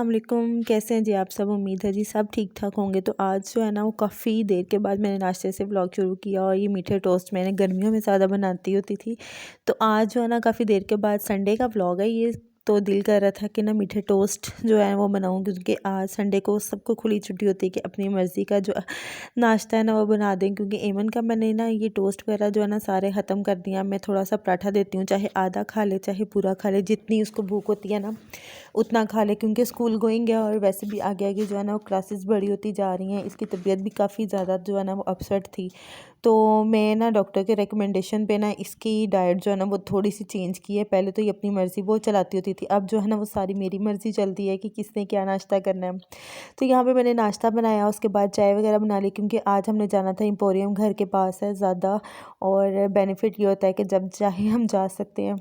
वालेकुम, कैसे हैं जी आप सब। उम्मीद है जी सब ठीक ठाक होंगे। तो आज जो है ना वो काफ़ी देर के बाद मैंने नाश्ते से व्लॉग शुरू किया और ये मीठे टोस्ट मैंने गर्मियों में ज़्यादा बनाती होती थी। तो आज जो है ना काफ़ी देर के बाद संडे का व्लॉग है ये। तो दिल कर रहा था कि ना मीठे टोस्ट जो है वो बनाऊँ, क्योंकि आज संडे को सबको खुली छुट्टी होती है कि अपनी मर्ज़ी का जो नाश्ता है ना वो बना दें। क्योंकि एमन का मैंने ना ये टोस्ट वगैरह जो है ना सारे ख़त्म कर दिया। मैं थोड़ा सा पराठा देती हूँ, चाहे आधा खा ले चाहे पूरा खा ले, जितनी उसको भूख होती है ना उतना खा ले। क्योंकि स्कूल गोइंग है और वैसे भी आगे आगे जो है ना वो क्लासेस बड़ी होती जा रही हैं। इसकी तबीयत भी काफ़ी ज़्यादा जो है ना वो अपसेट थी। तो मैं ना डॉक्टर के रिकमेंडेशन पे ना इसकी डाइट जो है ना वो थोड़ी सी चेंज की है। पहले तो ये अपनी मर्ज़ी वो चलाती होती थी, अब जो है ना वो सारी मेरी मर्ज़ी चलती है कि किसने क्या नाश्ता करना है। तो यहाँ पे मैंने नाश्ता बनाया, उसके बाद चाय वगैरह बना ली। क्योंकि आज हमने जाना था एम्पोरियम, घर के पास है ज़्यादा, और बेनिफिट ये होता है कि जब चाहे हम जा सकते हैं।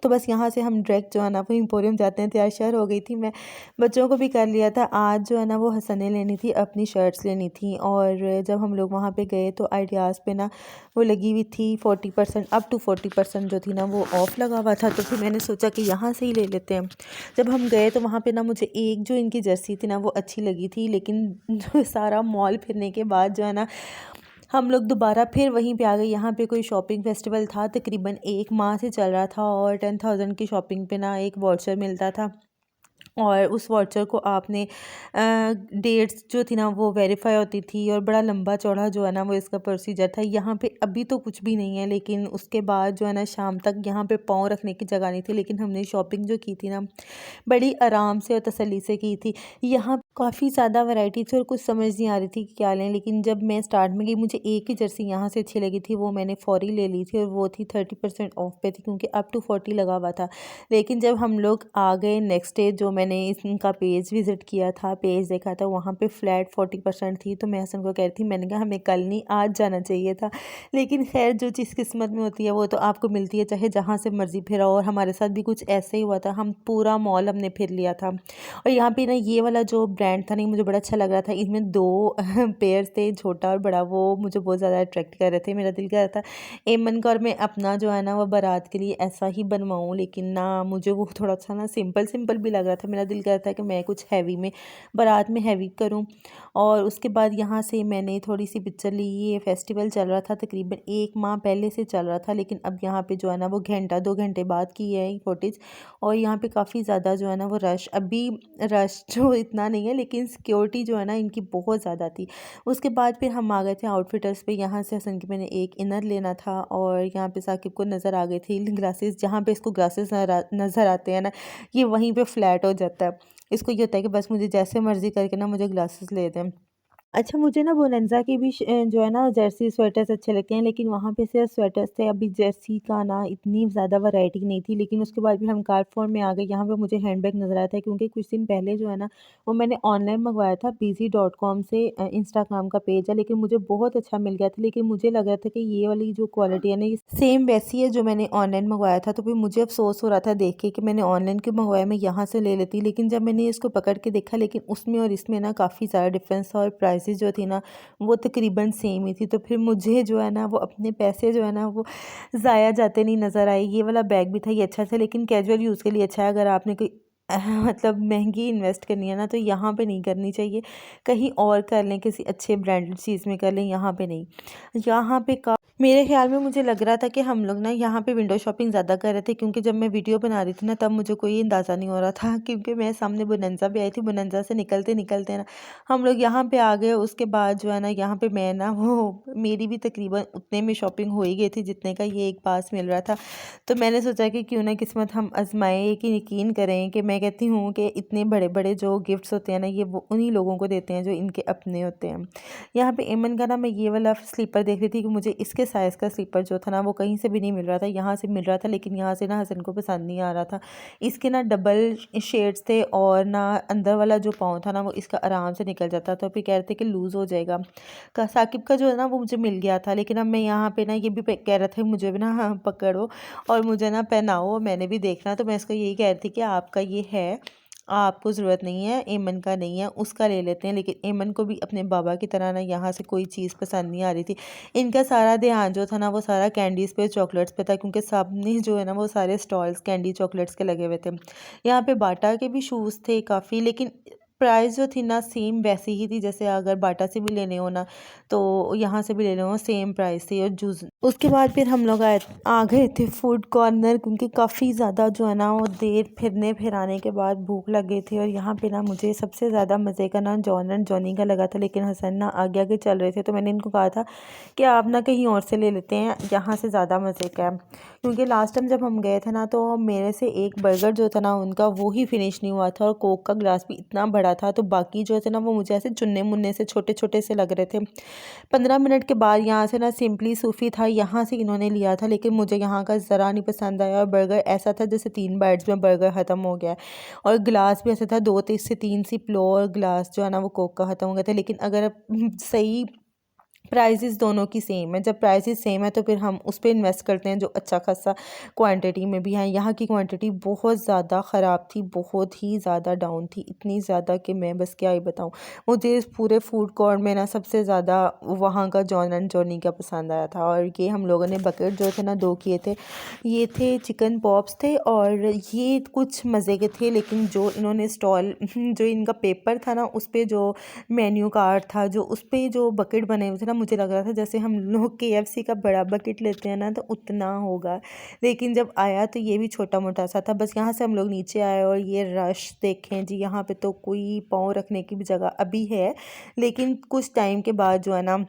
तो बस यहाँ से हम डायरेक्ट जो है ना वो एम्पोरियम जाते हैं। तैयार श्यार हो गई थी मैं, बच्चों को भी कर लिया था। आज जो है ना वो हसने लेनी थी, अपनी शर्ट्स लेनी थी। और जब हम लोग वहाँ पे गए तो आइडियाज़ पे ना वो लगी हुई थी 40%, अप टू 40% जो थी ना वो ऑफ़ लगा हुआ था। तो फिर मैंने सोचा कि यहाँ से ही ले लेते हैं। जब हम गए तो वहाँ पे ना मुझे एक जो इनकी जर्सी थी ना वो अच्छी लगी थी, लेकिन जो सारा मॉल फिरने के बाद जो है ना हम लोग दोबारा फिर वहीं पे आ गए। यहाँ पे कोई शॉपिंग फेस्टिवल था, तकरीबन 1 माह से चल रहा था, और 10,000 की शॉपिंग पे ना एक वाउचर मिलता था। और उस वाउचर को आपने डेट्स जो थी ना वो वेरीफाई होती थी, और बड़ा लंबा चौड़ा जो है ना वो इसका प्रोसीजर था। यहाँ पे अभी तो कुछ भी नहीं है, लेकिन उसके बाद जो है ना शाम तक यहाँ पे पाँव रखने की जगह नहीं थी। लेकिन हमने शॉपिंग जो की थी ना बड़ी आराम से और तसल्ली से की थी। यहाँ काफ़ी ज़्यादा वैरायटी थी और कुछ समझ नहीं आ रही थी कि क्या लें। लेकिन जब मैं स्टार्ट में गई, मुझे एक ही जर्सी यहाँ से अच्छी लगी थी, वो मैंने फौरी ले ली थी, और वो थी 30% ऑफ पे थी, क्योंकि अप टू 40 लगा हुआ था। लेकिन जब हम लोग आ गए नेक्स्ट डे, जो मैंने इनका पेज विज़िट किया था, पेज देखा था, वहाँ पे फ्लैट 40% थी। तो मैं हसन को कह रही थी, मैंने कहा हमें कल नहीं आज जाना चाहिए था। लेकिन खैर जो चीज़ किस्मत में होती है वो तो आपको मिलती है, चाहे जहाँ से मर्ज़ी फिराओ। और हमारे साथ भी कुछ ऐसे ही हुआ था, हम पूरा मॉल हमने फिर लिया था। और यहाँ पे ना ये वाला जो ब्रांड था नहीं, मुझे बड़ा अच्छा लग रहा था। इसमें 2 पेयर थे, छोटा और बड़ा, वो मुझे बहुत ज़्यादा अट्रैक्ट कर रहे थे। मेरा दिल कर रहा था एमन का और मैं अपना जो है ना वो बारात के लिए ऐसा ही बनवाऊँ। लेकिन ना मुझे वो थोड़ा सा ना सिंपल सिंपल भी लग रहा था। मेरा दिल कर रहा था कि मैं कुछ हैवी में, बारात में हैवी करूँ। और उसके बाद यहाँ से मैंने थोड़ी सी पिक्चर ली। ये फेस्टिवल चल रहा था तकरीबन 1 माह पहले से चल रहा था, लेकिन अब यहाँ पे जो है ना वो घंटा 2 घंटे बाद की है ये फुटेज। और यहाँ पे काफ़ी ज़्यादा जो है ना वो रश, अभी रश जो इतना नहीं है, लेकिन सिक्योरिटी जो है ना इनकी बहुत ज़्यादा थी। उसके बाद फिर हम आ गए थे आउटफिटर्स पे। यहाँ से हसन की मैंने एक इनर लेना था, और यहाँ पे साकिब को नज़र आ गई थी ग्लासेस। जहाँ पे इसको ग्लासेस नज़र आते हैं ना, ये वहीं पे फ्लैट हो जाता है। इसको ये होता है कि बस मुझे जैसे मर्ज़ी करके ना मुझे ग्लासेस ले दें। अच्छा, मुझे ना बोनांज़ा की भी जो है ना जर्सी स्वेटर्स अच्छे लगते हैं, लेकिन वहाँ पे सिर्फ स्वेटर्स थे। अभी जर्सी का ना इतनी ज़्यादा वैरायटी नहीं थी। लेकिन उसके बाद भी हम कारफॉर्म में आ गए। यहाँ पे मुझे हैंडबैग नज़र आया था, क्योंकि कुछ दिन पहले जो है ना वो मैंने ऑनलाइन मंगवाया था बिज़ी.com से। इंस्टाग्राम का पेज है, लेकिन मुझे बहुत अच्छा मिल गया था। लेकिन मुझे लग रहा था कि ये वाली जो क्वालिटी है ना ये सेम वैसी है जो मैंने ऑनलाइन मंगवाया था। तो फिर मुझे अफ़सोस हो रहा था देख के कि मैंने ऑनलाइन क्यों मंगवाया, मैं यहाँ से ले लेती। लेकिन जब मैंने इसको पकड़ के देखा, लेकिन उसमें और इसमें ना काफ़ी ज़्यादा डिफरेंस था, और प्राइसेस जो थी ना वो तकरीबन सेम ही थी। तो फिर मुझे जो है ना वो अपने पैसे जो है ना वो ज़ाया जाते नहीं नज़र आए। ये वाला बैग भी था, ये अच्छा था, लेकिन कैजुअल यूज़ के लिए अच्छा है। अगर आपने कोई मतलब महंगी इन्वेस्ट करनी है ना, तो यहाँ पे नहीं करनी चाहिए। कहीं और कर लें, किसी अच्छे ब्रांडेड चीज़ में कर लें, यहाँ पे नहीं। यहाँ पे का मेरे ख्याल में मुझे लग रहा था कि हम लोग ना यहाँ पे विंडो शॉपिंग ज़्यादा कर रहे थे, क्योंकि जब मैं वीडियो बना रही थी ना तब मुझे कोई अंदाज़ा नहीं हो रहा था। क्योंकि मैं सामने बोनांज़ा भी आई थी, बोनांज़ा से निकलते निकलते ना हम लोग यहाँ पे आ गए। उसके बाद जो है ना यहाँ पे मैं ना वो मेरी भी तकरीबन उतने में शॉपिंग हो ही गई थी जितने का ये एक पास मिल रहा था। तो मैंने सोचा कि क्यों ना किस्मत हम आजमाएं, कि यकीन करें कि मैं कहती हूँ कि इतने बड़े बड़े जो गिफ्ट्स होते हैं ना ये वो उन्हीं लोगों को देते हैं जो इनके अपने होते हैं। यहाँ पे एमन का ना मैं ये वाला स्लीपर देख रही थी कि मुझे इसके साइज़ का स्लीपर जो था ना वो कहीं से भी नहीं मिल रहा था। यहाँ से मिल रहा था, लेकिन यहाँ से ना हसन को पसंद नहीं आ रहा था। इसके ना डबल शेड्स थे, और ना अंदर वाला जो पाँव था ना वो इसका आराम से निकल जाता। तो फिर कह रहे थे कि लूज़ हो जाएगा। का साकिब का जो है ना वो मुझे मिल गया था, लेकिन अब मैं यहाँ पे ना ये भी कह रहा था मुझे भी ना हाँ, पकड़ो और मुझे ना पहनाओ, मैंने भी देखना। तो मैं इसको यही कह रही थी कि आपका ये है आपको ज़रूरत नहीं है, एमन का नहीं है, उसका ले लेते हैं। लेकिन एमन को भी अपने बाबा की तरह ना यहाँ से कोई चीज़ पसंद नहीं आ रही थी। इनका सारा ध्यान जो था ना वो सारा कैंडीज़ पे, चॉकलेट्स पे था, क्योंकि सामने जो है ना वो सारे स्टॉल्स कैंडी चॉकलेट्स के लगे हुए थे। यहाँ पे बाटा के भी शूज़ थे काफ़ी, लेकिन प्राइस जो थी ना सेम वैसी ही थी, जैसे अगर बाटा से भी लेने हो ना तो यहाँ से भी लेने हो सेम प्राइस थी। और जूस उसके बाद फिर हम लोग आ गए थे फूड कॉर्नर, क्योंकि काफ़ी ज़्यादा जो है ना वो देर फिरने फिराने के बाद भूख लग गई थी। और यहाँ पे ना मुझे सबसे ज़्यादा मज़े का ना जॉन एंड जॉनी का लगा था, लेकिन हसन ना आगे आगे चल रहे थे, तो मैंने इनको कहा था कि आप ना कहीं और से ले लेते हैं, यहाँ से ज़्यादा मज़े का है। क्योंकि लास्ट टाइम जब हम गए थे ना तो मेरे से एक बर्गर जो था ना उनका वो ही फिनिश नहीं हुआ था, और कोक का ग्लास भी इतना बड़ा था, तो बाकी जो थे ना वो मुझे ऐसे चुन्ने मुन्ने से छोटे छोटे से लग रहे थे। 15 मिनट के बाद यहाँ से ना सिंपली सूफ़ी था, यहाँ से इन्होंने लिया था, लेकिन मुझे यहाँ का ज़रा नहीं पसंद आया। और बर्गर ऐसा था जैसे 3 बाइट्स में बर्गर ख़त्म हो गया है। और गिलास भी ऐसा था, 2 से 3 सी प्लो और गिलास जो है ना वो कोक का ख़त्म हो गया था। लेकिन अगर सही प्राइसेस दोनों की सेम है, जब प्राइसेस सेम है तो फिर हम उस पे इन्वेस्ट करते हैं जो अच्छा खासा क्वांटिटी में भी है। यहाँ की क्वांटिटी बहुत ज़्यादा ख़राब थी, बहुत ही ज़्यादा डाउन थी, इतनी ज़्यादा कि मैं बस क्या ही बताऊँ। मुझे इस पूरे फूड कोर्ट में ना सबसे ज़्यादा वहाँ का जॉन एंड जॉनी का पसंद आया था। और ये हम लोगों ने बकेट जो थे ना 2 किए थे, ये थे चिकन पॉप्स थे, और ये कुछ मज़े के थे। लेकिन जो इन्होंने स्टॉल जो इनका पेपर था ना उस पर जो मेन्यू कार्ड था, जो उस पे जो बकेट बने हुए थे ना, मुझे लग रहा था जैसे हम लोग KFC का बड़ा बकेट लेते हैं ना तो उतना होगा। लेकिन जब आया तो ये भी छोटा मोटा सा था। बस यहाँ से हम लोग नीचे आए और ये रश देखें जी, यहाँ पे तो कोई पाँव रखने की भी जगह अभी है, लेकिन कुछ टाइम के बाद जो है ना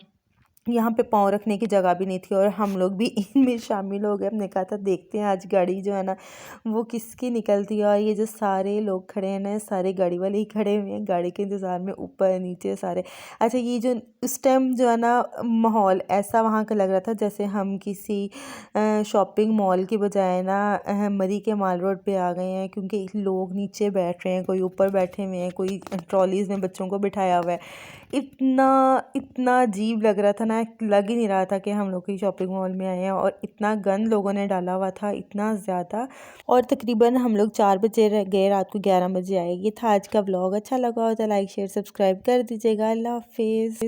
यहाँ पे पाँव रखने की जगह भी नहीं थी। और हम लोग भी इनमें शामिल हो गए। हमने कहा था देखते हैं आज गाड़ी जो है ना वो किसकी निकलती है। और ये जो सारे लोग खड़े हैं ना, सारे गाड़ी वाले ही खड़े हुए हैं गाड़ी के इंतज़ार में, ऊपर नीचे सारे। अच्छा, ये जो उस टाइम जो है ना माहौल ऐसा वहाँ का लग रहा था जैसे हम किसी शॉपिंग मॉल की बजाय ना मरी के माल रोड पे आ गए हैं, क्योंकि लोग नीचे बैठ रहे हैं, कोई ऊपर बैठे हुए हैं, कोई ट्रॉलीज़ में बच्चों को बिठाया हुआ है। इतना इतना अजीब लग रहा था ना, लग ही नहीं रहा था कि हम लोग कोई शॉपिंग मॉल में आए हैं। और इतना गंद लोगों ने डाला हुआ था, इतना ज़्यादा। और तकरीबन हम लोग 4 बजे गए, रात को 11 बजे आए। ये था आज का व्लॉग। अच्छा लगा हो तो लाइक शेयर सब्सक्राइब कर दीजिएगा। अल्लाह हाफिज़।